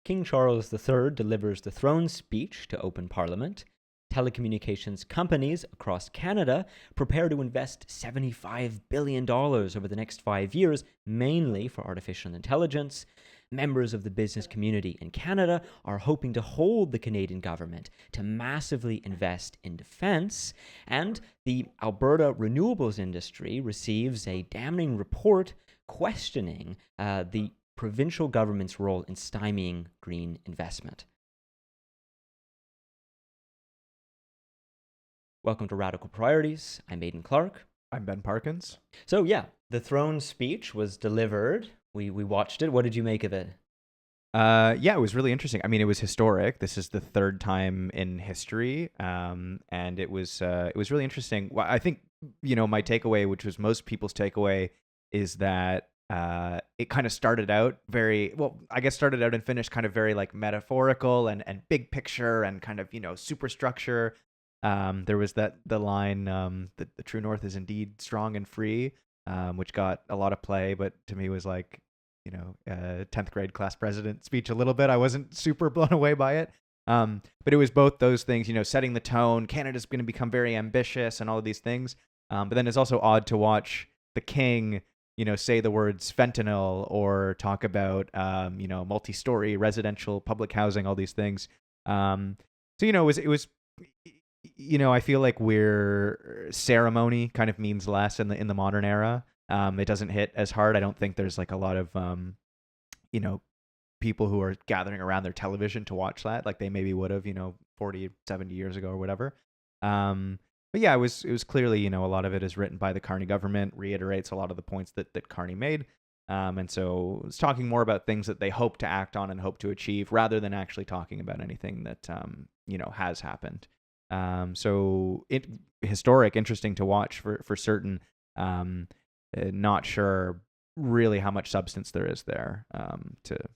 King Charles III delivers the throne speech to open Parliament. Telecommunications companies across Canada prepare to invest $75 billion over the next 5 years, mainly for artificial intelligence. Members of the business community in Canada are hoping to hold the Canadian government to massively invest in defense. And the Alberta renewables industry receives a damning report questioning the provincial government's role in stymying green investment. Welcome to Radical Priorities. I'm Aidan Clark. I'm Ben Parkins. So yeah, the throne speech was delivered. We watched it. What did you make of it? Yeah, it was really interesting. I mean, it was historic. This is the third time in history, and it was really interesting. Well, I think my takeaway, which was most people's takeaway, is that it kind of started out very well. I guess started out and finished kind of very like metaphorical and big picture and kind of superstructure. There was the line that the true north is indeed strong and free, which got a lot of play, but to me was like 10th grade class president speech a little bit. I wasn't super blown away by it. But it was both those things, setting the tone. Canada's going to become very ambitious and all of these things. But then it's also odd to watch the king, say the words fentanyl or talk about, multi-story residential public housing, all these things. So, it was, I feel like ceremony kind of means less in the modern era. It doesn't hit as hard. I don't think there's like a lot of, people who are gathering around their television to watch that like they maybe would have, 40, 70 years ago or whatever. But yeah, it was clearly, a lot of it is written by the Carney government, reiterates a lot of the points that Carney made. And so it's talking more about things that they hope to act on and hope to achieve rather than actually talking about anything that, has happened. So historic, interesting to watch for certain. Not sure really how much substance there is there.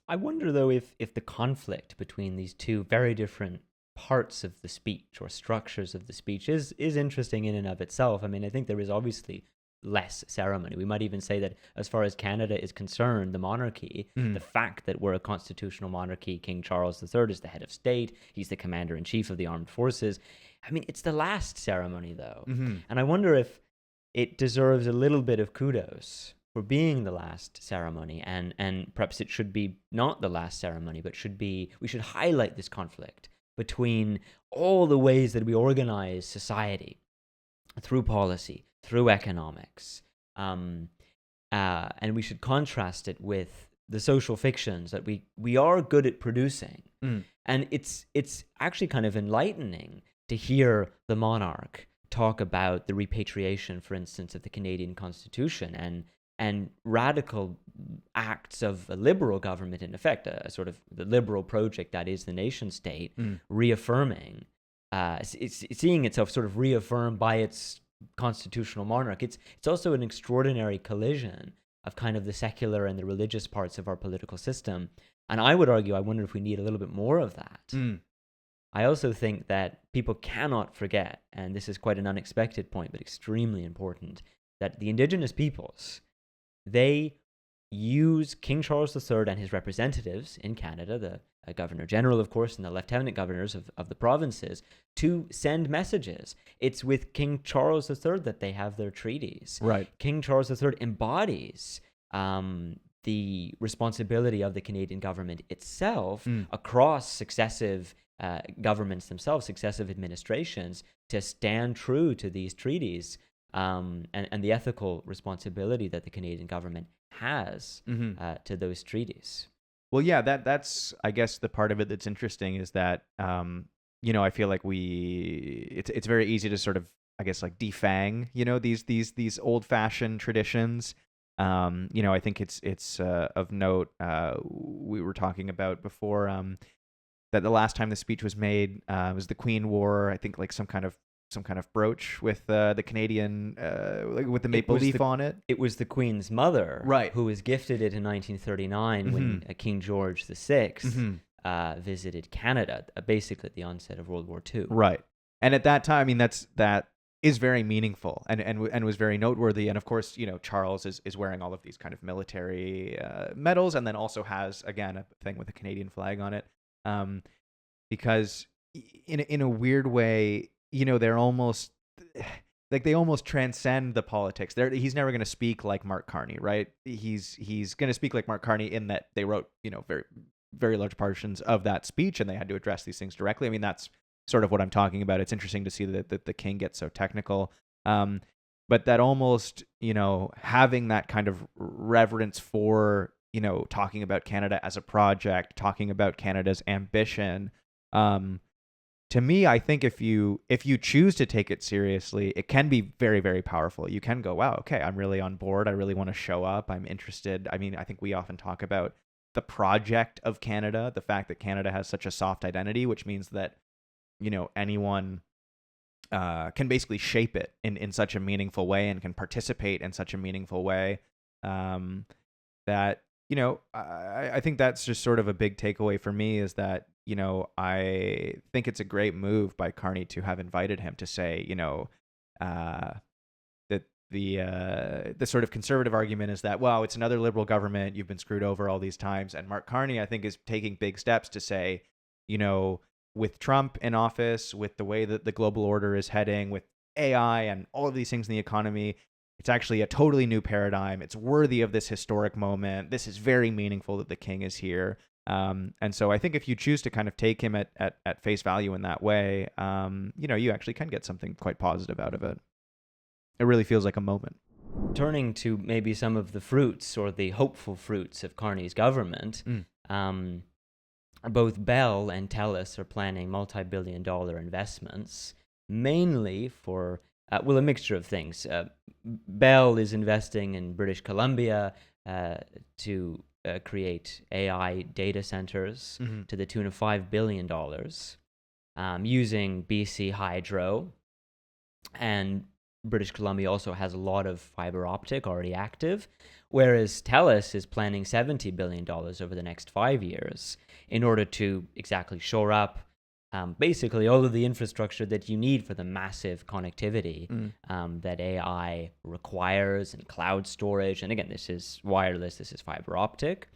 I wonder though if the conflict between these two very different parts of the speech or structures of the speech is interesting in and of itself. I mean, I think there is obviously less ceremony. We might even say that as far as Canada is concerned, the monarchy, the fact that we're a constitutional monarchy, King Charles III is the head of state, he's the commander-in-chief of the armed forces. I mean, it's the last ceremony though. And I wonder if it deserves a little bit of kudos for being the last ceremony, and perhaps it should be not the last ceremony, but we should highlight this conflict between all the ways that we organize society through policy, through economics, and we should contrast it with the social fictions that we are good at producing. And it's actually kind of enlightening to hear the monarch talk about the repatriation, for instance, of the Canadian Constitution and radical acts of a liberal government, in effect, a sort of the liberal project that is the nation state, reaffirming, seeing itself sort of reaffirmed by its constitutional monarch. It's also an extraordinary collision of kind of the secular and the religious parts of our political system. And I would argue, I wonder if we need a little bit more of that. I also think that people cannot forget, and this is quite an unexpected point, but extremely important, that the Indigenous peoples, they use King Charles III and his representatives in Canada, the Governor General, of course, and the Lieutenant Governors of the provinces, to send messages. It's with King Charles III that they have their treaties. Right. King Charles III embodies the responsibility of the Canadian government itself across successive governments themselves, successive administrations, to stand true to these treaties and the ethical responsibility that the Canadian government has to those treaties. Well, yeah, that's I guess the part of it that's interesting is that I feel like it's very easy to sort of I guess like defang these old-fashioned traditions. I think it's of note. We were talking about before that the last time the speech was made was the Queen wore, I think, like some kind of brooch with the Canadian with the maple leaf on it. It was the Queen's mother, right, who was gifted it in 1939 when King George VI visited Canada, basically at the onset of World War II. Right, and at that time, I mean, that is very meaningful and was very noteworthy. And of course, Charles is wearing all of these kind of military medals, and then also has, again, a thing with a Canadian flag on it, because in a weird way, they're almost like they almost transcend the politics. He's never going to speak like Mark Carney, right? He's going to speak like Mark Carney in that they wrote, very, very large portions of that speech, and they had to address these things directly. I mean, that's sort of what I'm talking about. It's interesting to see that the king gets so technical, but that almost, having that kind of reverence for, talking about Canada as a project, talking about Canada's ambition. To me, I think if you choose to take it seriously, it can be very, very powerful. You can go, wow, okay, I'm really on board. I really want to show up. I'm interested. I mean, I think we often talk about the project of Canada, the fact that Canada has such a soft identity, which means that, anyone can basically shape it in such a meaningful way and can participate in such a meaningful way, that, I think that's just sort of a big takeaway for me, is that, I think it's a great move by Carney to have invited him, to say, that the sort of conservative argument is that, well, it's another liberal government, you've been screwed over all these times. And Mark Carney, I think, is taking big steps to say, with Trump in office, with the way that the global order is heading, with AI and all of these things in the economy, it's actually a totally new paradigm. It's worthy of this historic moment. This is very meaningful that the king is here. And so I think if you choose to kind of take him at face value in that way, you actually can get something quite positive out of it. It really feels like a moment. Turning to maybe some of the fruits, or the hopeful fruits, of Carney's government, both Bell and TELUS are planning multi-billion-dollar investments, mainly for, a mixture of things. Bell is investing in British Columbia to create AI data centers to the tune of $5 billion, using BC Hydro. And British Columbia also has a lot of fiber optic already active, whereas TELUS is planning $70 billion over the next 5 years in order to exactly shore up basically all of the infrastructure that you need for the massive connectivity that AI requires, and cloud storage. And again, this is wireless, this is fiber optic.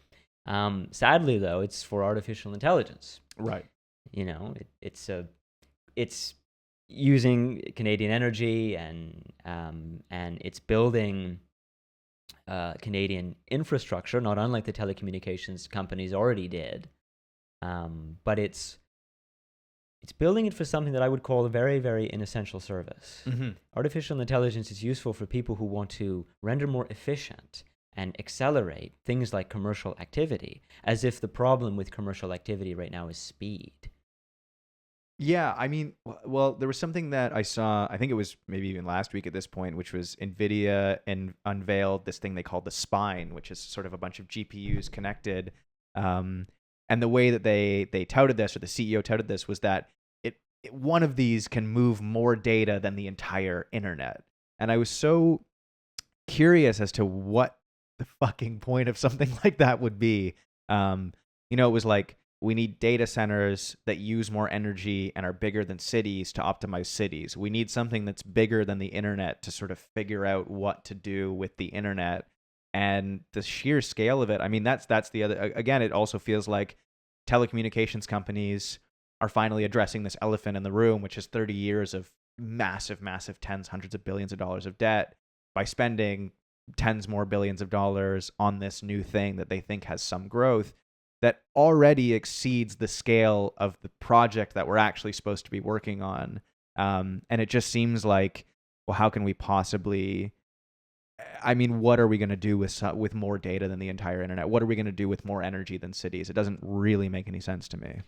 Sadly, though, it's for artificial intelligence. Right. It's using Canadian energy, and it's building Canadian infrastructure, not unlike the telecommunications companies already did. But it's building it for something that I would call a very, very inessential service. Artificial intelligence is useful for people who want to render more efficient and accelerate things like commercial activity, as if the problem with commercial activity right now is speed. Yeah, I mean, well, there was something that I saw, I think it was maybe even last week at this point, which was NVIDIA unveiled this thing they called the spine, which is sort of a bunch of GPUs connected. And the way that they touted this, or the CEO touted this, was that one of these can move more data than the entire internet. And I was so curious as to what the fucking point of something like that would be. It was like, we need data centers that use more energy and are bigger than cities to optimize cities. We need something that's bigger than the internet to sort of figure out what to do with the internet. And the sheer scale of it, I mean, that's the other, again, it also feels like telecommunications companies are finally addressing this elephant in the room, which is 30 years of massive, massive tens, hundreds of billions of dollars of debt, by spending tens more billions of dollars on this new thing that they think has some growth, that already exceeds the scale of the project that we're actually supposed to be working on. And it just seems like, well, how can we possibly, I mean, what are we going to do with more data than the entire internet? What are we going to do with more energy than cities? It doesn't really make any sense to me.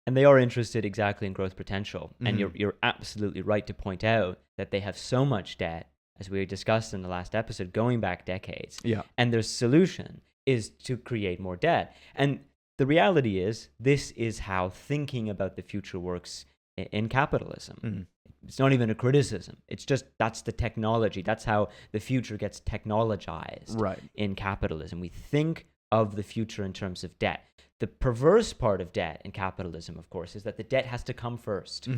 And they are interested exactly in growth potential. And you're absolutely right to point out that they have so much debt, as we discussed in the last episode, going back decades. Yeah. And their solution is to create more debt. And the reality is, this is how thinking about the future works in capitalism. It's not even a criticism. It's just, that's the technology. That's how the future gets technologized in capitalism. We think of the future in terms of debt. The perverse part of debt in capitalism, of course, is that the debt has to come first.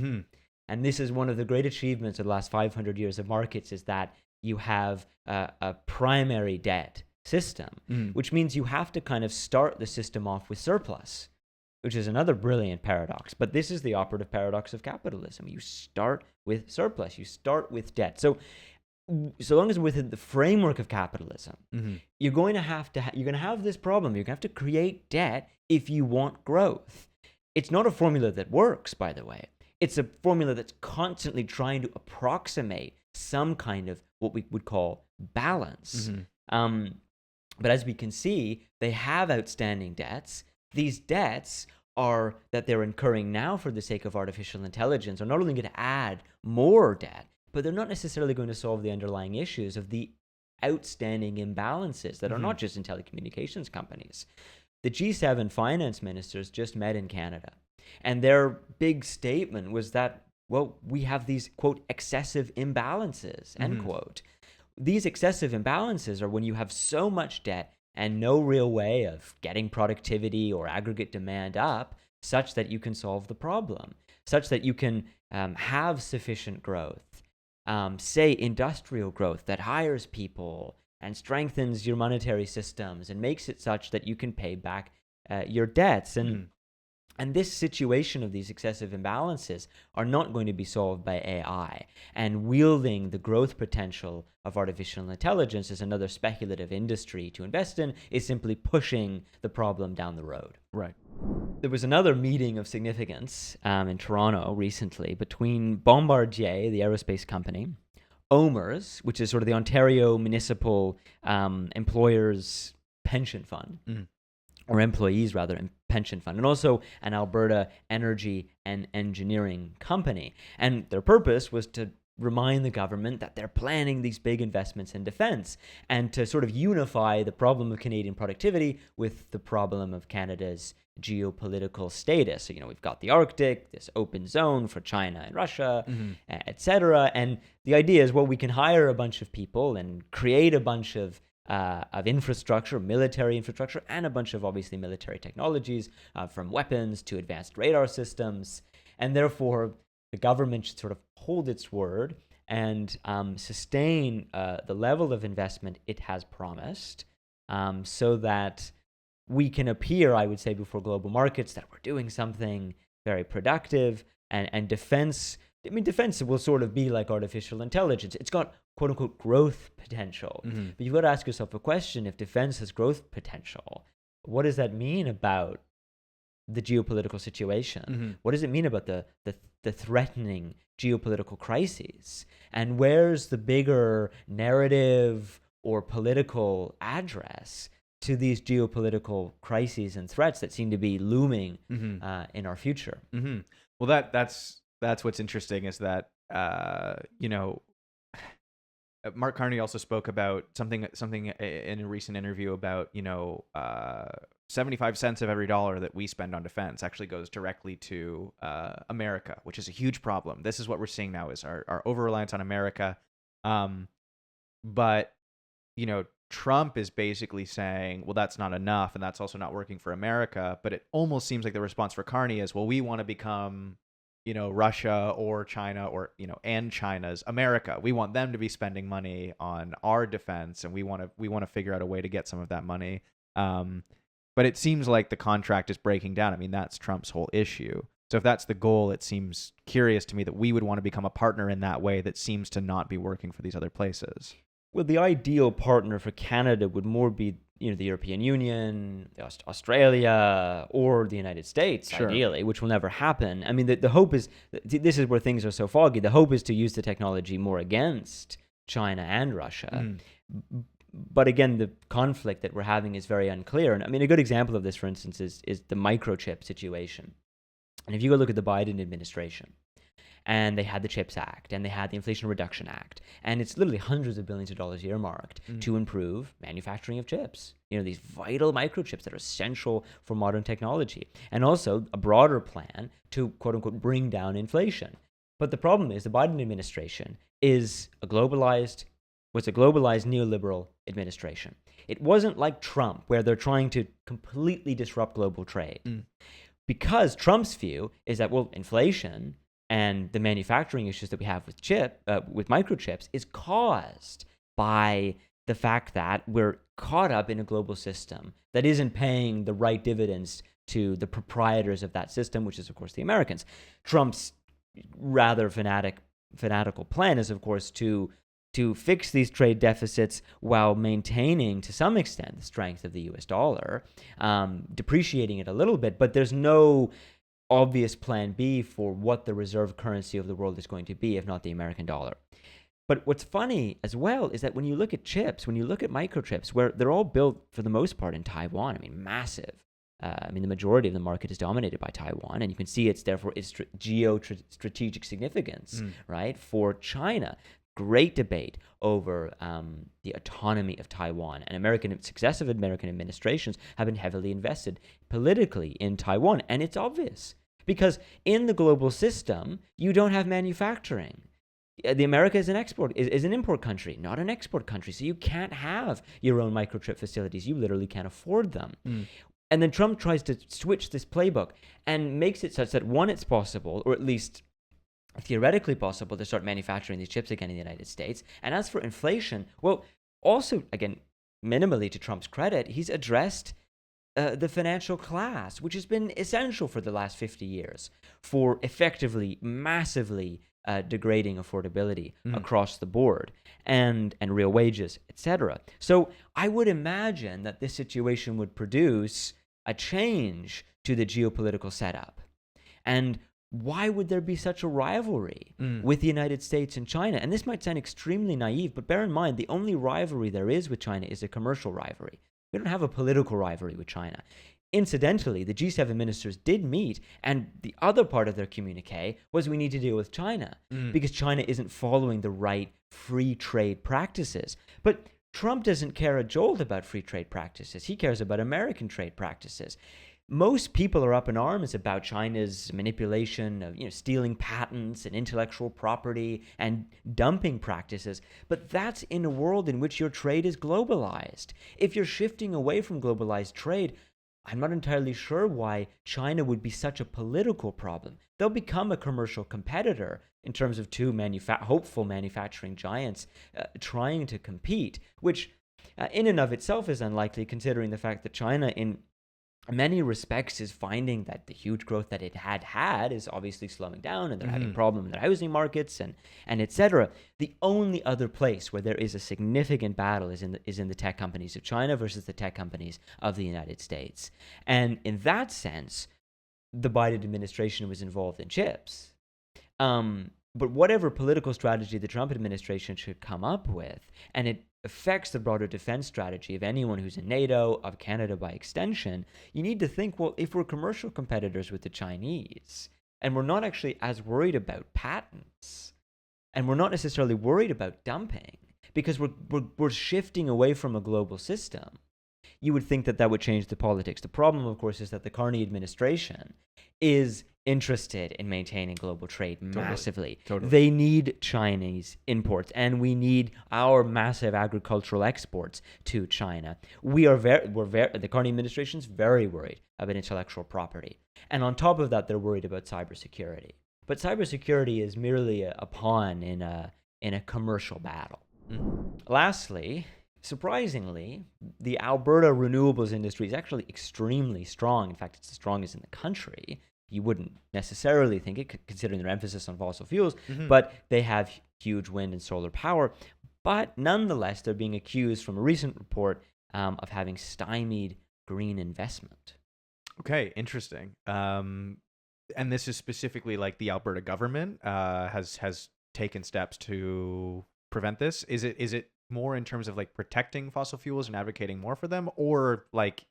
And this is one of the great achievements of the last 500 years of markets, is that you have a primary debt system, which means you have to kind of start the system off with surplus, which is another brilliant paradox. But this is the operative paradox of capitalism. You start with surplus, you start with debt. So long as within the framework of capitalism, you're going to have this problem. You're going to have to create debt if you want growth. It's not a formula that works, by the way. It's a formula that's constantly trying to approximate some kind of what we would call balance. But as we can see, they have outstanding debts. These debts are that they're incurring now for the sake of artificial intelligence are not only going to add more debt, but they're not necessarily going to solve the underlying issues of the outstanding imbalances that are not just in telecommunications companies. The G7 finance ministers just met in Canada, and their big statement was that, well, we have these, quote, excessive imbalances, end quote. These excessive imbalances are when you have so much debt and no real way of getting productivity or aggregate demand up such that you can solve the problem, such that you can have sufficient growth. Say industrial growth that hires people and strengthens your monetary systems and makes it such that you can pay back your debts. And this situation of these excessive imbalances are not going to be solved by AI. And wielding the growth potential of artificial intelligence as another speculative industry to invest in is simply pushing the problem down the road. Right. There was another meeting of significance in Toronto recently between Bombardier, the aerospace company, OMERS, which is sort of the Ontario Municipal Employers Pension Fund, or employees rather, pension fund, and also an Alberta energy and engineering company. And their purpose was to remind the government that they're planning these big investments in defense and to sort of unify the problem of Canadian productivity with the problem of Canada's geopolitical status. So, we've got the Arctic, this open zone for China and Russia, etc. And the idea is, well, we can hire a bunch of people and create a bunch of infrastructure, military infrastructure, and a bunch of obviously military technologies, from weapons to advanced radar systems. And therefore, the government should sort of hold its word and sustain the level of investment it has promised, so that we can appear, I would say, before global markets that we're doing something very productive. And defense will sort of be like artificial intelligence. It's got quote unquote growth potential. But you've got to ask yourself a question: if defense has growth potential, what does that mean about the geopolitical situation? What does it mean about the threatening geopolitical crises? And where's the bigger narrative or political address to these geopolitical crises and threats that seem to be looming in our future? Well, that's what's interesting, is that Mark Carney also spoke about something in a recent interview about 75 cents of every dollar that we spend on defense actually goes directly to America, which is a huge problem. This is what we're seeing now, is our over-reliance on America. But Trump is basically saying, well, that's not enough, and that's also not working for America. But it almost seems like the response for Carney is, well, we want to become Russia or China, or and China's America. We want them to be spending money on our defense, and we want to figure out a way to get some of that money. But it seems like the contract is breaking down. I mean, that's Trump's whole issue. So if that's the goal, it seems curious to me that we would want to become a partner in that way that seems to not be working for these other places. Well, the ideal partner for Canada would more be the European Union, Australia, or the United States, ideally, which will never happen. I mean, the hope is, this is where things are so foggy, the hope is to use the technology more against China and Russia. But again, the conflict that we're having is very unclear. And I mean, a good example of this, for instance, is the microchip situation. And if you go look at the Biden administration, and they had the CHIPS Act, and they had the Inflation Reduction Act, and it's literally hundreds of billions of dollars earmarked to improve manufacturing of chips. These vital microchips that are essential for modern technology, and also a broader plan to quote unquote bring down inflation. But the problem is, the Biden administration was a globalized neoliberal administration. It wasn't like Trump, where they're trying to completely disrupt global trade. Because Trump's view is that, well, inflation and the manufacturing issues that we have with microchips is caused by the fact that we're caught up in a global system that isn't paying the right dividends to the proprietors of that system, which is, of course, the Americans. Trump's rather fanatical plan is, of course, to fix these trade deficits while maintaining, to some extent, the strength of the U.S. dollar, depreciating it a little bit, but there's no obvious plan B for what the reserve currency of the world is going to be, if not the American dollar. But what's funny as well is that when you look at chips, when you look at microchips, where they're all built for the most part in Taiwan, I mean, massive. The majority of the market is dominated by Taiwan, and you can see its geostrategic significance, right, for China. Great debate over the autonomy of Taiwan, and successive American administrations have been heavily invested politically in Taiwan, and it's obvious because in the global system, you don't have manufacturing. The America is an import country, not an export country. So you can't have your own microchip facilities. You literally can't afford them. And then Trump tries to switch this playbook and makes it such that, one, it's possible, or at least theoretically possible, to start manufacturing these chips again in the United States. And as for inflation, well, also, again, minimally to Trump's credit, he's addressed the financial class, which has been essential for the last 50 years for effectively, massively degrading affordability across the board and real wages, etc. So I would imagine that this situation would produce a change to the geopolitical setup. And why would there be such a rivalry with the United States and China? And this might sound extremely naive, but bear in mind, the only rivalry there is with China is a commercial rivalry. We don't have a political rivalry with China. Incidentally, the G7 ministers did meet, and the other part of their communique was we need to deal with China because China isn't following the right free trade practices. But Trump doesn't care a jolt about free trade practices. He cares about American trade practices. Most people are up in arms about China's manipulation of, stealing patents and intellectual property and dumping practices. But that's in a world in which your trade is globalized. If you're shifting away from globalized trade, I'm not entirely sure why China would be such a political problem. They'll become a commercial competitor in terms of two hopeful manufacturing giants trying to compete, which in and of itself is unlikely, considering the fact that China in many respects is finding that the huge growth that it had is obviously slowing down, and they're having problems in their housing markets and etc. The only other place where there is a significant battle is in the tech companies of China versus the tech companies of the United States. And in that sense, the Biden administration was involved in chips. But whatever political strategy the Trump administration should come up with, and it affects the broader defense strategy of anyone who's in NATO, of Canada by extension, you need to think, well, if we're commercial competitors with the Chinese, and we're not actually as worried about patents, and we're not necessarily worried about dumping, because we're shifting away from a global system, you would think that would change the politics. The problem, of course, is that the Carney administration is interested in maintaining global trade massively. Totally. They need Chinese imports, and we need our massive agricultural exports to China. The Carney administration is very worried about intellectual property. And on top of that, they're worried about cybersecurity. But cybersecurity is merely a pawn in a commercial battle. Lastly, surprisingly, the Alberta renewables industry is actually extremely strong. In fact, it's the strongest in the country. You wouldn't necessarily think it, considering their emphasis on fossil fuels, but they have huge wind and solar power. But nonetheless, they're being accused from a recent report of having stymied green investment. Okay, interesting. And this is specifically like the Alberta government has taken steps to prevent this. Is it more in terms of like protecting fossil fuels and advocating more for them, or like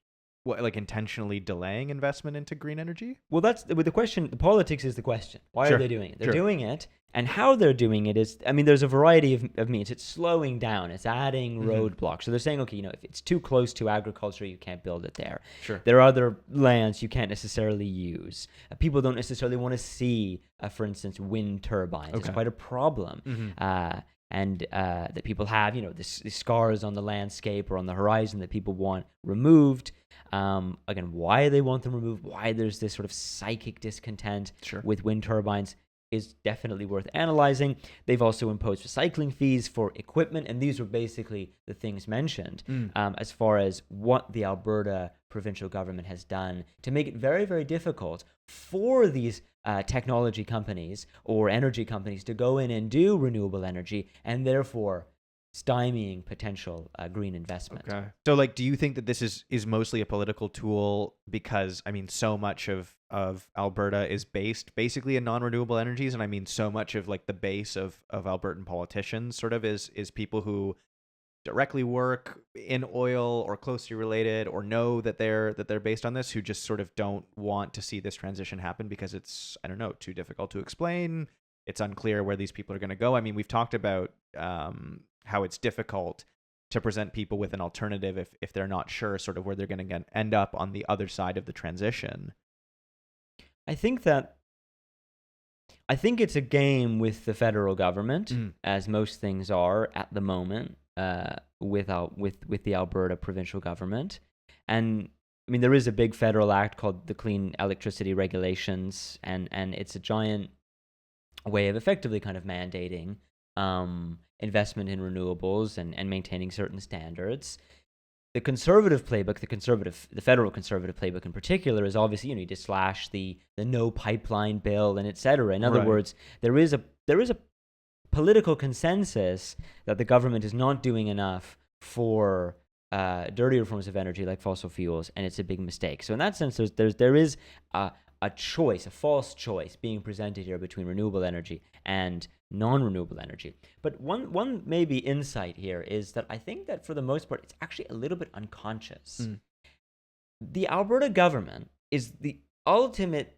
intentionally delaying investment into green energy? Well, that's with the question. The politics is the question. Why are they doing it? They're doing it, and how they're doing it is, there's a variety of means. It's slowing down. It's adding roadblocks. So they're saying, okay, if it's too close to agriculture, you can't build it there. Sure. There are other lands you can't necessarily use. People don't necessarily want to see, for instance, wind turbines. Okay. It's quite a problem. And that people have, the scars on the landscape or on the horizon that people want removed. Again, why they want them removed, why there's this sort of psychic discontent with wind turbines. is definitely worth analyzing. They've also imposed recycling fees for equipment, and these were basically the things mentioned as far as what the Alberta provincial government has done to make it very, very difficult for these technology companies or energy companies to go in and do renewable energy, and therefore stymying potential green investment. Okay. So, like, do you think that this is mostly a political tool because, I mean, so much of Alberta is based basically in non-renewable energies, and I mean, so much of like the base of Albertan politicians sort of is people who directly work in oil or closely related or know that they're based on this, who just sort of don't want to see this transition happen because it's, I don't know, too difficult to explain. It's unclear where these people are going to go. I mean, we've talked about how it's difficult to present people with an alternative if they're not sure sort of where they're going to end up on the other side of the transition. I think it's a game with the federal government, as most things are at the moment, with the Alberta provincial government. And I mean, there is a big federal act called the Clean Electricity Regulations, and it's a giant way of effectively kind of mandating investment in renewables and maintaining certain standards. The conservative playbook, the federal conservative playbook in particular, is obviously, you need to slash the no pipeline bill and et cetera. In other words, there is a political consensus that the government is not doing enough for dirtier forms of energy like fossil fuels, and it's a big mistake. So in that sense, there is a choice, a false choice being presented here between renewable energy and non-renewable energy. But one maybe insight here is that I think that for the most part, it's actually a little bit unconscious. The Alberta government is the ultimate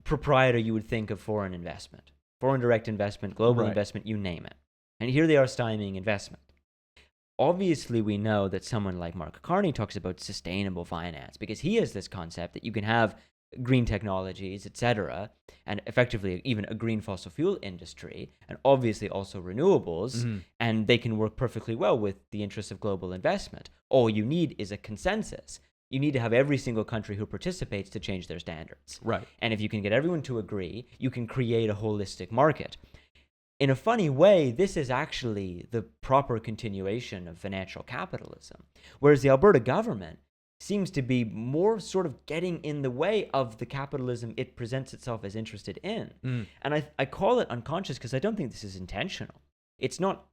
proprietor, you would think, of foreign investment, foreign direct investment, global investment, you name it. And here they are stymying investment. Obviously, we know that someone like Mark Carney talks about sustainable finance because he has this concept that you can have green technologies, etc., and effectively even a green fossil fuel industry, and obviously also renewables, and they can work perfectly well with the interests of global investment. All you need is a consensus. You need to have every single country who participates to change their standards. Right. And if you can get everyone to agree, you can create a holistic market. In a funny way, this is actually the proper continuation of financial capitalism, whereas the Alberta government seems to be more sort of getting in the way of the capitalism it presents itself as interested in. And I call it unconscious because I don't think this is intentional. It's not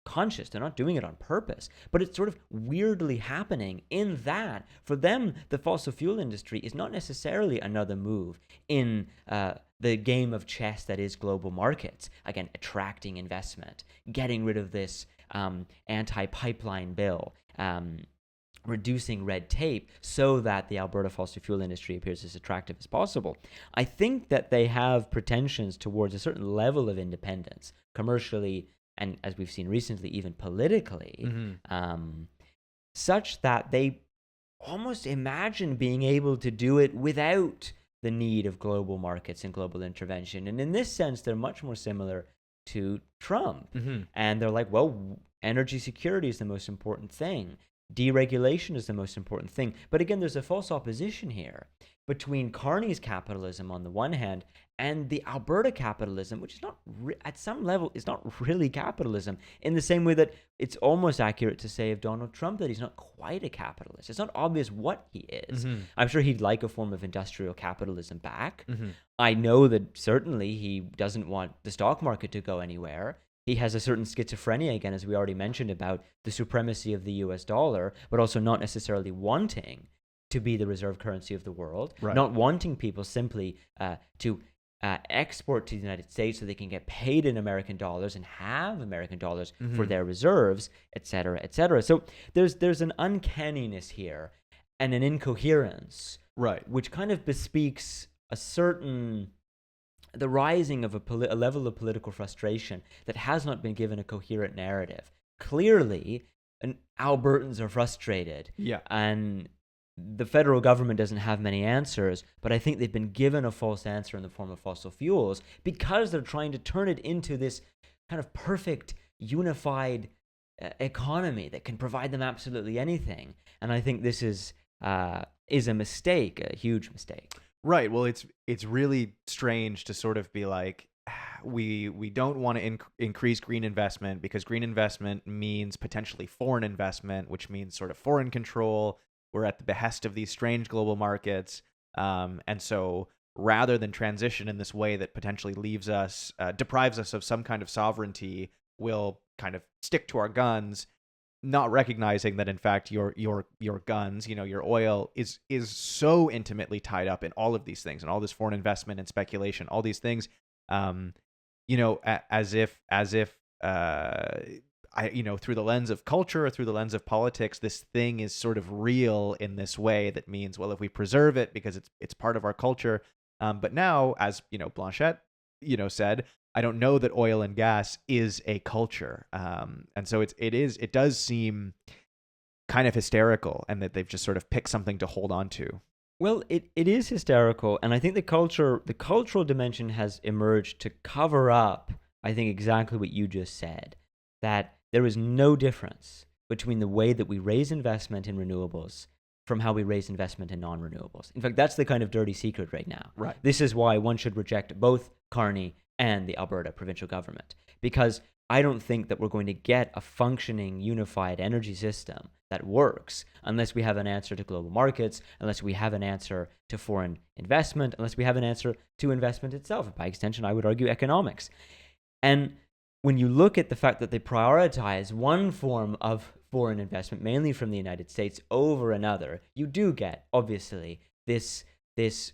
conscious. They're not doing it on purpose. But it's sort of weirdly happening in that, for them, the fossil fuel industry is not necessarily another move in the game of chess that is global markets. Again, attracting investment, getting rid of this anti-pipeline bill, reducing red tape so that the Alberta fossil fuel industry appears as attractive as possible. I think that they have pretensions towards a certain level of independence, commercially, and as we've seen recently, even politically, such that they almost imagine being able to do it without the need of global markets and global intervention. And in this sense, they're much more similar to Trump. And they're like, well, energy security is the most important thing. Deregulation is the most important thing. But again, there's a false opposition here between Carney's capitalism on the one hand and the Alberta capitalism, which is not, at some level, is not really capitalism, in the same way that it's almost accurate to say of Donald Trump that he's not quite a capitalist. It's not obvious what he is. I'm sure he'd like a form of industrial capitalism back. I know that certainly he doesn't want the stock market to go anywhere. He has a certain schizophrenia, again, as we already mentioned, about the supremacy of the US dollar, but also not necessarily wanting to be the reserve currency of the world, not wanting people simply to export to the United States so they can get paid in American dollars and have American dollars for their reserves, et cetera, et cetera. So there's an uncanniness here and an incoherence, which kind of bespeaks the rising of a level of political frustration that has not been given a coherent narrative. Clearly, Albertans are frustrated. And the federal government doesn't have many answers, but I think they've been given a false answer in the form of fossil fuels because they're trying to turn it into this kind of perfect, unified economy that can provide them absolutely anything. And I think this is a mistake, a huge mistake. Right. Well, it's really strange to sort of be like, we don't want to increase green investment because green investment means potentially foreign investment, which means sort of foreign control. We're at the behest of these strange global markets, and so rather than transition in this way that potentially leaves us, deprives us of some kind of sovereignty, we'll kind of stick to our guns, not recognizing that in fact your guns, your oil is so intimately tied up in all of these things and all this foreign investment and speculation, all these things, as if through the lens of culture or through the lens of politics, this thing is sort of real in this way that means, well, if we preserve it because it's part of our culture. But now, as Blanchette, said, I don't know that oil and gas is a culture. And so it does seem kind of hysterical, and that they've just sort of picked something to hold on to. Well, it is hysterical, and I think the cultural dimension has emerged to cover up, I think, exactly what you just said, that there is no difference between the way that we raise investment in renewables from how we raise investment in non-renewables. In fact, that's the kind of dirty secret right now. Right. This is why one should reject both Carney and the Alberta provincial government, because I don't think that we're going to get a functioning unified energy system that works unless we have an answer to global markets, unless we have an answer to foreign investment, unless we have an answer to investment itself, and by extension, I would argue economics. And when you look at the fact that they prioritize one form of foreign investment, mainly from the United States, over another, you do get, obviously, this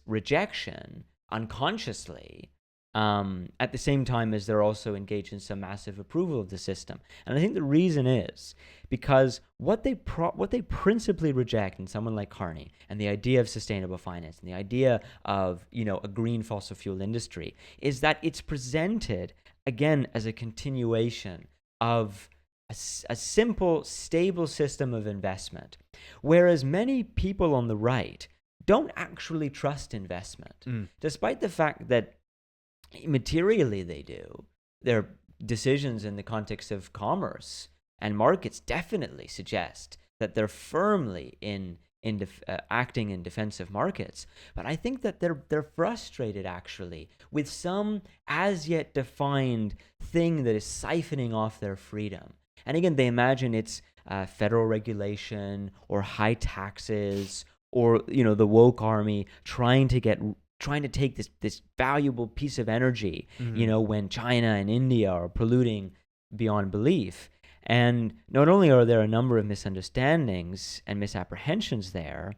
rejection unconsciously, at the same time as they're also engaged in some massive approval of the system. And I think the reason is because what they principally reject in someone like Carney, and the idea of sustainable finance and the idea of a green fossil fuel industry, is that it's presented again as a continuation of a simple, stable system of investment, whereas many people on the right don't actually trust investment, despite the fact that materially they do. Their decisions in the context of commerce and markets definitely suggest that they're firmly acting in defensive markets. But I think that they're frustrated actually with some as yet defined thing that is siphoning off their freedom. And again, they imagine it's federal regulation or high taxes or the woke army trying to take this valuable piece of energy, when China and India are polluting beyond belief. And not only are there a number of misunderstandings and misapprehensions there,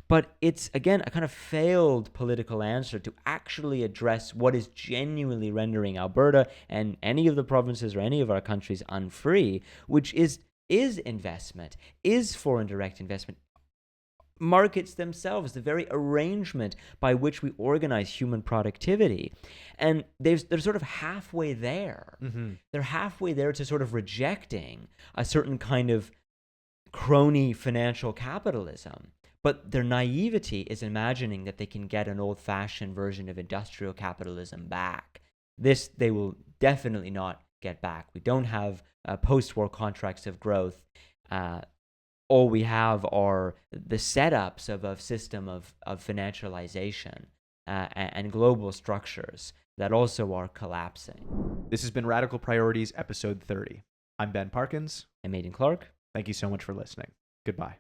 but it's, again, a kind of failed political answer to actually address what is genuinely rendering Alberta and any of the provinces or any of our countries unfree, which is investment, is foreign direct investment. Markets themselves, the very arrangement by which we organize human productivity. And they're sort of halfway there. Mm-hmm. They're halfway there to sort of rejecting a certain kind of crony financial capitalism. But their naivety is imagining that they can get an old-fashioned version of industrial capitalism back. This they will definitely not get back. We don't have post-war contracts of growth. All we have are the setups of a system of financialization and global structures that also are collapsing. This has been Radical Priorities, episode 30. I'm Ben Parkins. I'm Aidan Clark. Thank you so much for listening. Goodbye.